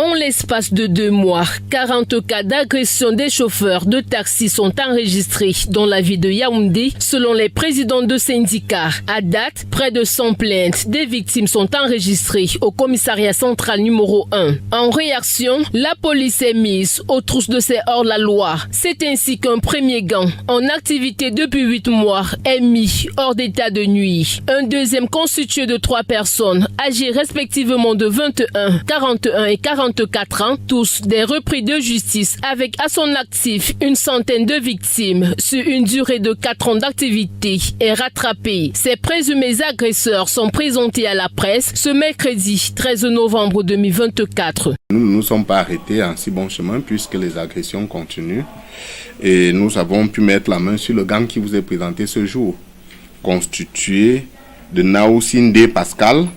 En l'espace de 2 mois, 40 cas d'agression des chauffeurs de taxi sont enregistrés dans la ville de Yaoundé, selon les présidents de syndicats. À date, près de 100 plaintes des victimes sont enregistrées au commissariat central numéro 1. En réaction, la police est mise aux trousses de ces hors-la-loi. C'est ainsi qu'un premier gang, en activité depuis 8 mois, est mis hors d'état de nuit. Un deuxième constitué de 3 personnes, âgées respectivement de 21, 41 et 44 ans, tous des repris de justice avec à son actif une centaine de victimes sur une durée de 4 ans d'activité est rattrapé. Ces présumés agresseurs sont présentés à la presse ce mercredi 13 novembre 2024. Nous ne nous sommes pas arrêtés en si bon chemin puisque les agressions continuent et nous avons pu mettre la main sur le gang qui vous est présenté ce jour, constitué de Naoussinde Pascal,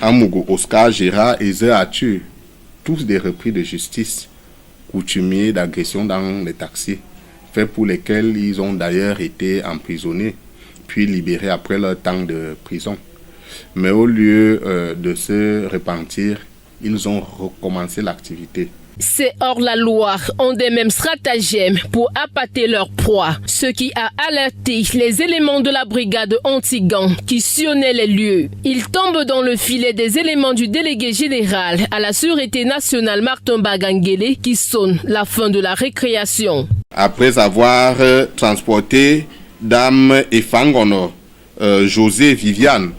Amougou Oscar, Gérard et Zé Arthur, tous des repris de justice coutumiers d'agression dans les taxis, faits pour lesquels ils ont d'ailleurs été emprisonnés, puis libérés après leur temps de prison. Mais au lieu de se repentir, ils ont recommencé l'activité. Ces hors-la-loi ont des mêmes stratagèmes pour appâter leur proie, ce qui a alerté les éléments de la brigade anti-gang qui sillonnaient les lieux. Ils tombent dans le filet des éléments du délégué général à la Sûreté nationale Martin Bagangele qui sonne la fin de la récréation. Après avoir transporté Dame et Fangono, José et Viviane,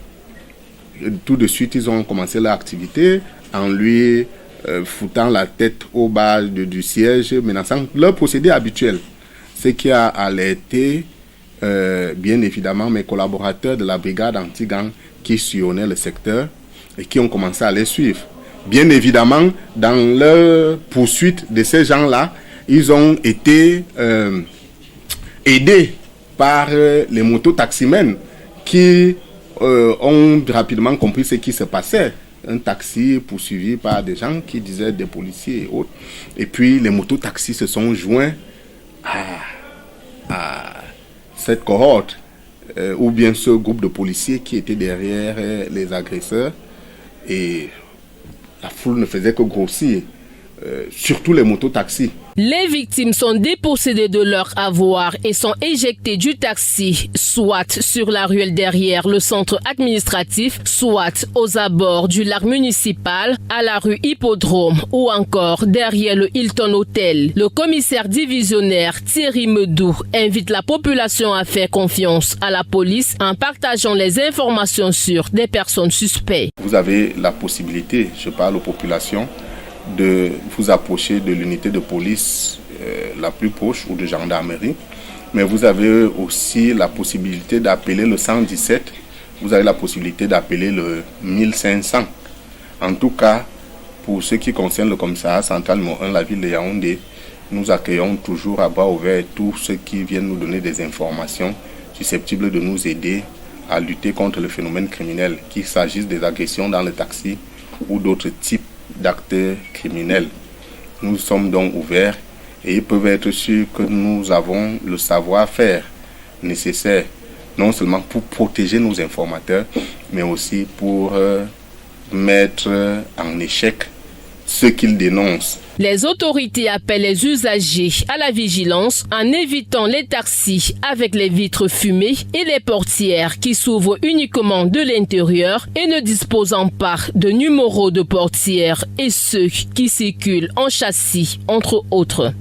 tout de suite ils ont commencé leur activité en lui foutant la tête au bas du siège, menaçant leur procédé habituel. Ce qui a alerté, bien évidemment, mes collaborateurs de la brigade anti-gang qui sillonnaient le secteur et qui ont commencé à les suivre. Bien évidemment, dans leur poursuite de ces gens-là, ils ont été aidés par les mototaximens qui ont rapidement compris ce qui se passait. Un taxi poursuivi par des gens qui disaient des policiers et autres. Et puis les mototaxis se sont joints à cette cohorte, ou bien ce groupe de policiers qui étaient derrière les agresseurs. Et la foule ne faisait que grossir, surtout les mototaxis. Les victimes sont dépossédées de leur avoir et sont éjectées du taxi, soit sur la ruelle derrière le centre administratif, soit aux abords du lac municipal, à la rue Hippodrome ou encore derrière le Hilton Hotel. Le commissaire divisionnaire Thierry Medou invite la population à faire confiance à la police en partageant les informations sur des personnes suspectes. Vous avez la possibilité, je parle aux populations, de vous approcher de l'unité de police la plus proche ou de gendarmerie, mais vous avez aussi la possibilité d'appeler le 117, vous avez la possibilité d'appeler le 1500. En tout cas, pour ce qui concerne le commissariat central numéro 1, la ville de Yaoundé, nous accueillons toujours à bras ouverts tous ceux qui viennent nous donner des informations susceptibles de nous aider à lutter contre le phénomène criminel, qu'il s'agisse des agressions dans le taxi ou d'autres types d'actes criminels. Nous sommes donc ouverts et ils peuvent être sûrs que nous avons le savoir-faire nécessaire, non seulement pour protéger nos informateurs, mais aussi pour mettre en échec ceux qu'ils dénoncent. Les autorités appellent les usagers à la vigilance en évitant les taxis avec les vitres fumées et les portières qui s'ouvrent uniquement de l'intérieur et ne disposant pas de numéro de portière et ceux qui circulent en châssis, entre autres.